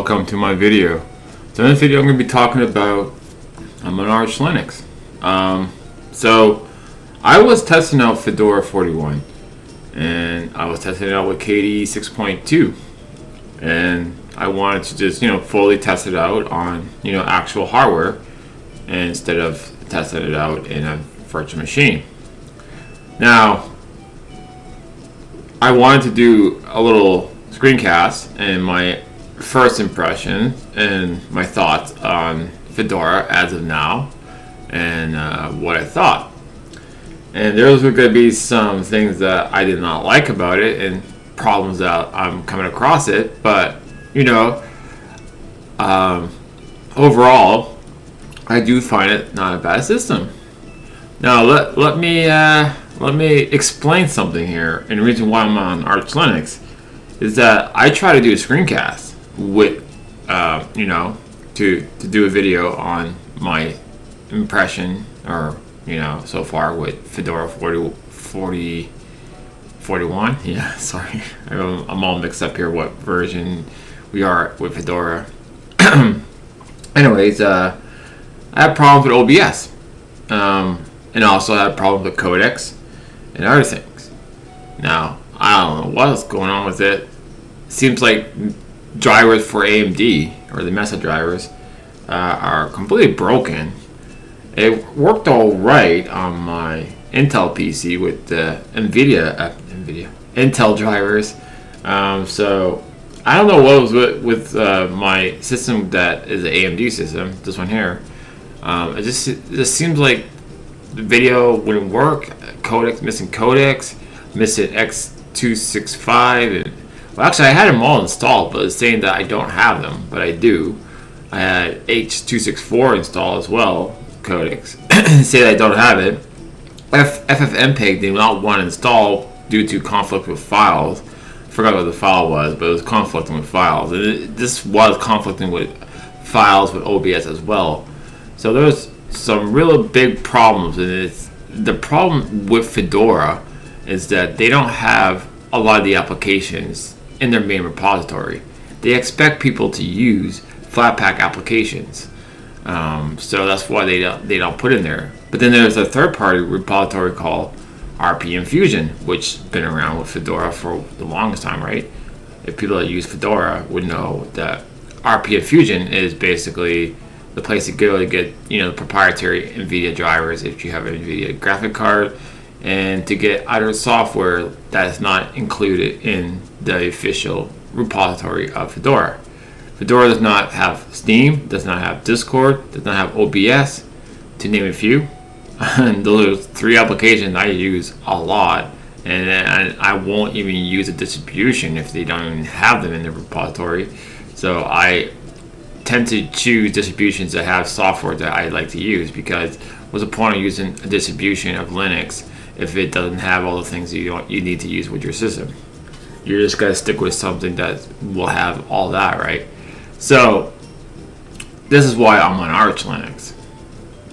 welcome to my video. So in this video I'm going to be talking about an Arch Linux. So I was testing out Fedora 41 and I was testing it out with KDE 6.2 and I wanted to just fully test it out on actual hardware instead of testing it out in a virtual machine. Now I wanted to do a little screencast and my first impression and my thoughts on Fedora as of now and what I thought. And there was going to be some things that I did not like about it and problems that I'm coming across it, but overall I do find it not a bad system. Now let me explain something here, and the reason why I'm on Arch Linux is that I try to do a screencast with to do a video on my impression or so far with Fedora 41. Yeah, sorry, I'm all mixed up here what version we are with Fedora. Anyways, I have problems with OBS and also have problems with codecs and other things. Now I don't know what's going on with it. Seems like drivers for AMD or the Mesa drivers are completely broken. It worked all right on my Intel PC with the Intel drivers. So I don't know what was with my system that is an AMD system. This one here. It just seems like the video wouldn't work. Missing codecs, missing X265. Well, actually, I had them all installed, but it's saying that I don't have them, but I do. I had H264 installed as well, codecs. Say that I don't have it. FFmpeg did not want to install due to conflict with files. I forgot what the file was, but it was conflicting with files. And this was conflicting with files with OBS as well. So there's some real big problems, and the problem with Fedora is that they don't have a lot of the applications in their main repository. They expect people to use Flatpak applications, so that's why they don't put in there. But then there's a third-party repository called RPM Fusion, which has been around with Fedora for the longest time, right? If people that use Fedora would know that RPM Fusion is basically the place to go to get the proprietary NVIDIA drivers if you have an NVIDIA graphic card, and to get other software that is not included in the official repository of Fedora. Fedora does not have Steam, does not have Discord, does not have OBS, to name a few. And those are three applications I use a lot, and I won't even use a distribution if they don't even have them in the repository. So I tend to choose distributions that have software that I like to use, because what's the point of using a distribution of Linux if it doesn't have all the things you need to use with your system? You're just going to stick with something that will have all that, right? So this is why I'm on Arch Linux,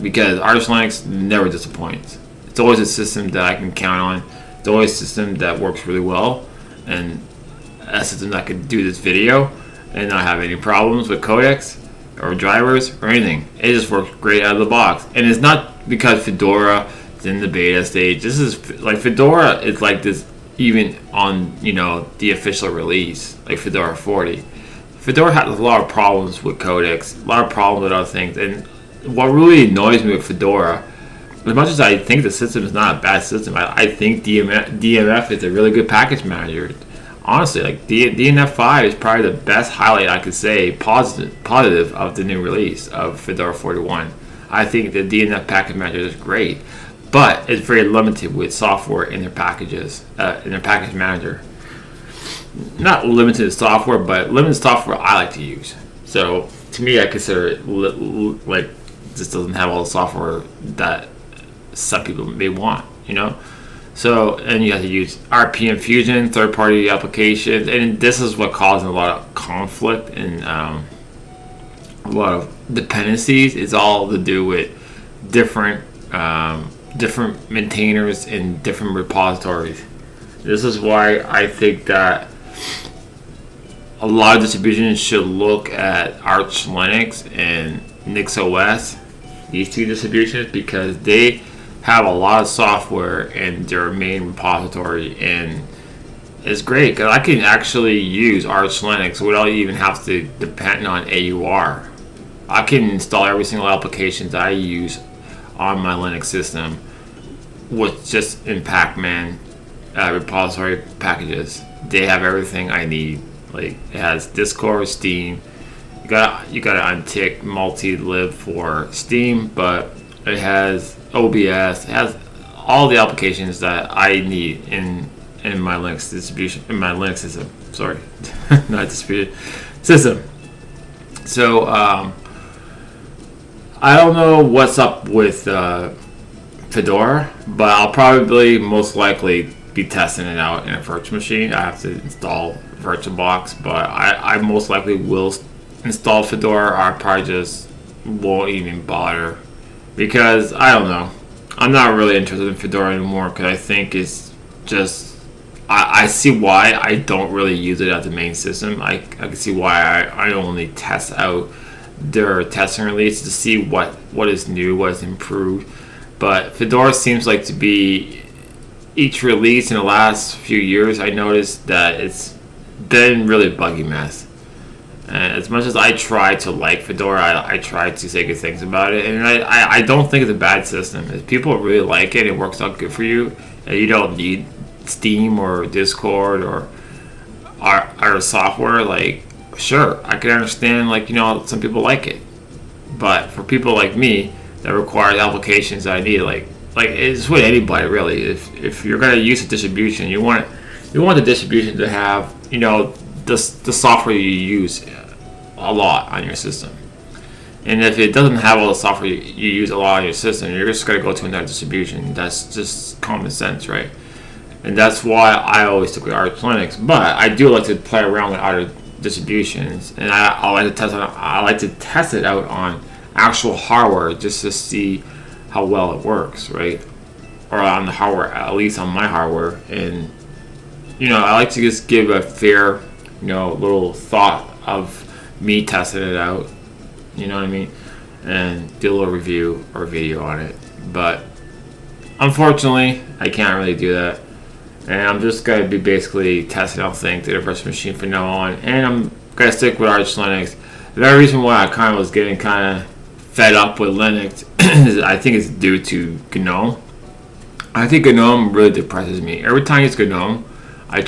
because Arch Linux never disappoints. It's always a system that I can count on. It's always a system that works really well, and a system that could do this video and not have any problems with codecs or drivers or anything. It just works great out of the box. And it's not because Fedora is in the beta stage. This is like Fedora is like this even on the official release, like Fedora 40. Fedora has a lot of problems with codecs, a lot of problems with other things. And what really annoys me with Fedora, as much as I think the system is not a bad system, I think DMF is a really good package manager. Honestly, like DNF5 is probably the best highlight I could say positive of the new release of Fedora 41. I think the DNF package manager is great, but it's very limited with software in their packages, in their package manager. Not limited software, but limited software I like to use. So to me, I consider it like this doesn't have all the software that some people may want, So, and you have to use RPM Fusion, third-party applications, and this is what causes a lot of conflict and a lot of dependencies. It's all to do with different maintainers in different repositories. This is why I think that a lot of distributions should look at Arch Linux and NixOS, these two distributions, because they have a lot of software in their main repository, and it's great because I can actually use Arch Linux without even have to depend on AUR. I can install every single application that I use on my Linux system with just in Pacman repository packages. They have everything I need. Like, it has Discord, Steam. You gotta untick multi-lib for Steam, but it has OBS. It has all the applications that I need in my Linux distribution, in my Linux system. Sorry, not distributed system. So I don't know what's up with Fedora, but I'll probably most likely be testing it out in a virtual machine. I have to install VirtualBox, but I most likely will install Fedora. I probably just won't even bother because I don't know. I'm not really interested in Fedora anymore because I think it's just I see why I don't really use it as the main system. I can see why I only test out their testing release to see what is new, what is improved. But Fedora seems like to be each release in the last few years. I noticed that it's been really a buggy mess. And as much as I try to like Fedora, I try to say good things about it, and I don't think it's a bad system. If people really like it, it works out good for you, and you don't need Steam or Discord or our software. Like, sure, I can understand, like, some people like it, but for people like me that require applications that I need, like it's with anybody really. If you're gonna use a distribution, you want the distribution to have the software you use a lot on your system. And if it doesn't have all the software you use a lot on your system, you're just gonna go to another distribution. That's just common sense, right? And that's why I always stick with Arch Linux. But I do like to play around with other distributions, and I like to test it out on actual hardware just to see how well it works, right? Or on the hardware, at least on my hardware. And I like to just give a fair, little thought of me testing it out. You know what I mean? And do a little review or video on it. But unfortunately, I can't really do that. And I'm just going to be basically testing out things to the virtual machine from now on. And I'm going to stick with Arch Linux. The very reason why I kind of was getting kind of fed up with Linux is I think it's due to GNOME. I think GNOME really depresses me. Every time it's GNOME, I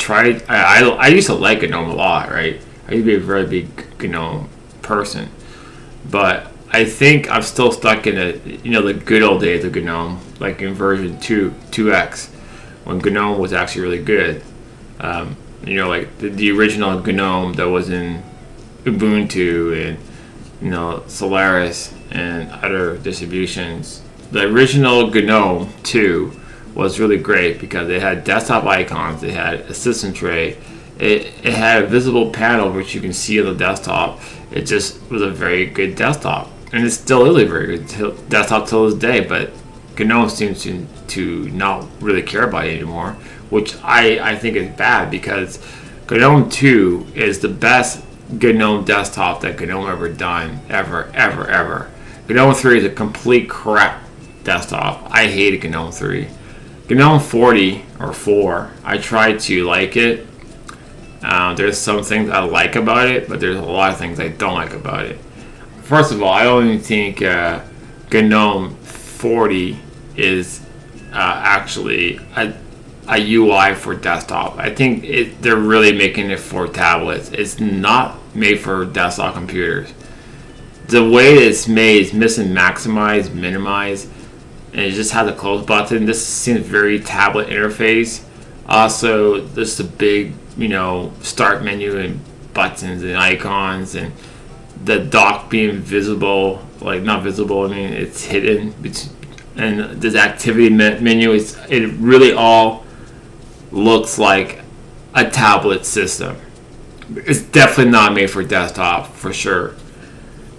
used to like GNOME a lot, right? I used to be a very big GNOME person. But I think I'm still stuck in the good old days of GNOME, like in version 2x, when GNOME was actually really good. Like the original GNOME that was in Ubuntu and Solaris and other distributions. The original GNOME 2 was really great because it had desktop icons, it had a system tray, it had a visible panel which you can see on the desktop. It just was a very good desktop, and it still is a very good desktop till this day. But GNOME seems to not really care about it anymore, which I think is bad because GNOME 2 is the best GNOME desktop that GNOME ever done, ever. GNOME 3 is a complete crap desktop. I hated GNOME 3. GNOME 40 or 4, I tried to like it. There's some things I like about it, but there's a lot of things I don't like about it. First of all, I don't even think GNOME 40 is actually a UI for desktop. I think they're really making it for tablets. It's not made for desktop computers. The way it's made is maximize, minimize, and it just has a close button. This seems very tablet interface. Also, there's a big, start menu and buttons and icons, and the dock being visible, like not visible. I mean, it's hidden. And this activity menu it really all looks like a tablet system. It's definitely not made for desktop for sure.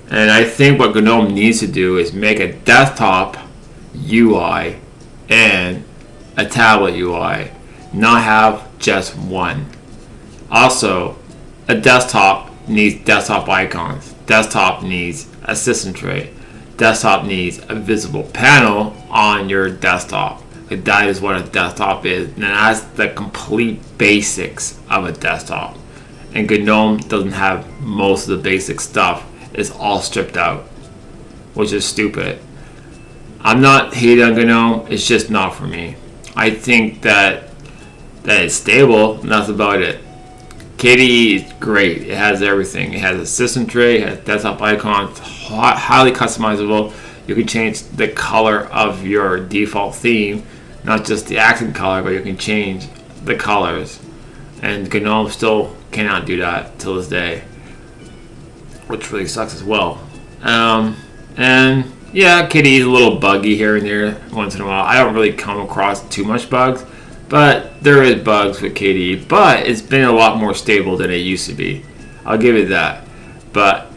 And I think what GNOME needs to do is make a desktop UI and a tablet UI, not have just one. Also, a desktop needs desktop icons. Desktop needs a system tray. Desktop needs a visible panel on your desktop. That is what a desktop is, and that's the complete basics of a desktop. And GNOME doesn't have most of the basic stuff. It's all stripped out, which is stupid. I'm not hating on GNOME. It's just not for me. I think that it's stable, and that's about it. KDE is great. It has everything. It has a system tray, it has desktop icons, highly customizable. You can change the color of your default theme, not just the accent color, but you can change the colors. And GNOME still cannot do that till this day, which really sucks as well. And yeah, KDE is a little buggy here and there once in a while. I don't really come across too much bugs, but there is bugs with KDE. But it's been a lot more stable than it used to be. I'll give it that. But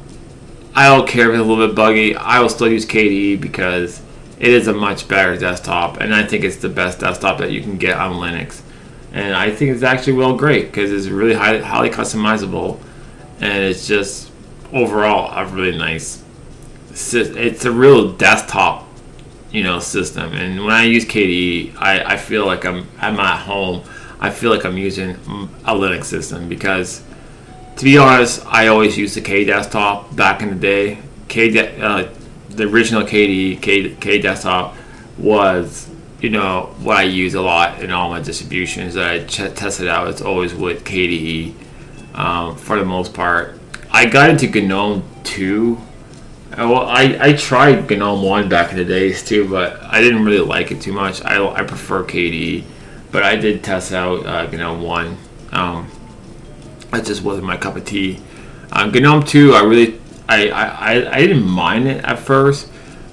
I don't care if it's a little bit buggy. I will still use KDE because it is a much better desktop, and I think it's the best desktop that you can get on Linux. And I think it's actually great because it's really highly customizable, and it's just overall a really nice. It's a real desktop, system. And when I use KDE, I feel like I'm at home. I feel like I'm using a Linux system because, to be honest, I always used the K desktop back in the day. The original KDE K desktop was what I use a lot in all my distributions that I tested out. It's always with KDE for the most part. I got into GNOME 2. Well, I tried GNOME 1 back in the days too, but I didn't really like it too much. I prefer KDE, but I did test out GNOME 1. That just wasn't my cup of tea. GNOME 2, I didn't mind it at first,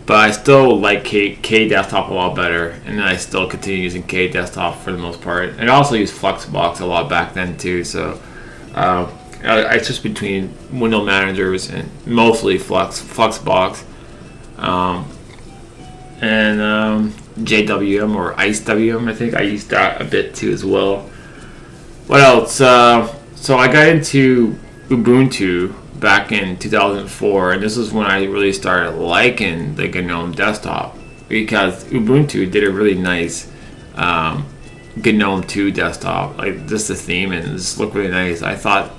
but I still like K desktop a lot better, and I still continue using K desktop for the most part. And I also used Fluxbox a lot back then too, so I switched between window managers and mostly Fluxbox, and JWM or IceWM. I think I used that a bit too as well. What else? So I got into Ubuntu back in 2004, and this is when I really started liking the GNOME desktop because Ubuntu did a really nice GNOME 2 desktop, like just the theme, and it just looked really nice. I thought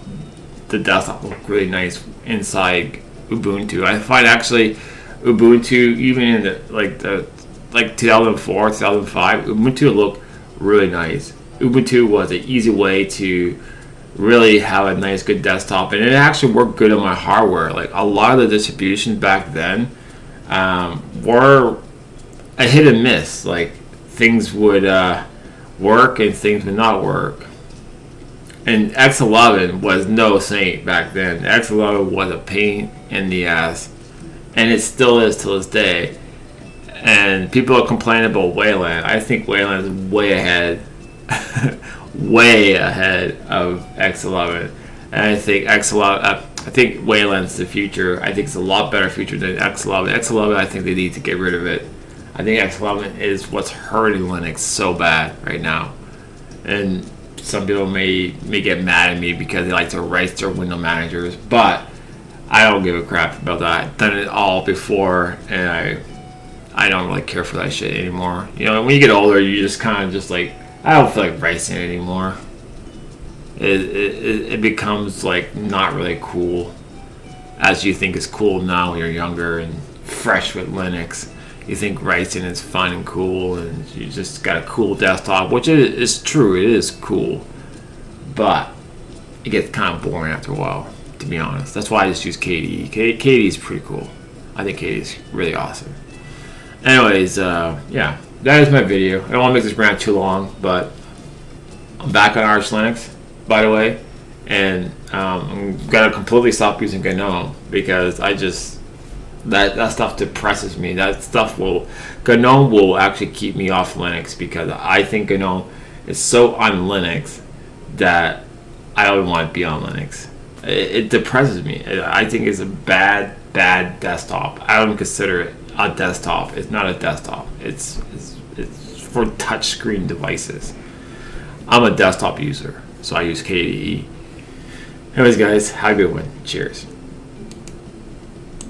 the desktop looked really nice inside Ubuntu. I find actually Ubuntu, even in the 2004, 2005, Ubuntu looked really nice. Ubuntu was an easy way to really have a nice, good desktop, and it actually worked good on my hardware. Like a lot of the distributions back then were a hit and miss. Like things would work and things would not work. And X11 was no saint back then. X11 was a pain in the ass, and it still is to this day. And people are complaining about Wayland. I think Wayland is way ahead. Way ahead of X11, and I think X11. I think Wayland's the future. I think it's a lot better future than X11. X11, I think they need to get rid of it. I think X11 is what's hurting Linux so bad right now, and some people may get mad at me because they like to write their window managers, but I don't give a crap about that. I've done it all before, and I don't really care for that shit anymore. When you get older, you just kind of just like. I don't feel like writing it anymore. It becomes like not really cool as you think is cool now when you're younger and fresh with Linux. You think writing is fun and cool, and you just got a cool desktop, which is true. It is cool, but it gets kind of boring after a while, to be honest. That's why I just use KDE. KDE is pretty cool. I think KDE is really awesome. Anyways, yeah. That is my video. I don't want to make this rant too long, but I'm back on Arch Linux, by the way, and I'm gonna completely stop using GNOME because I just that stuff depresses me. GNOME will actually keep me off Linux because I think GNOME is so on Linux that I don't want to be on Linux. It depresses me. I think it's a bad desktop. I don't consider it a desktop. It's not a desktop. It's for touchscreen devices. I'm a desktop user, so I use KDE. Anyways, guys, have a good one. Cheers.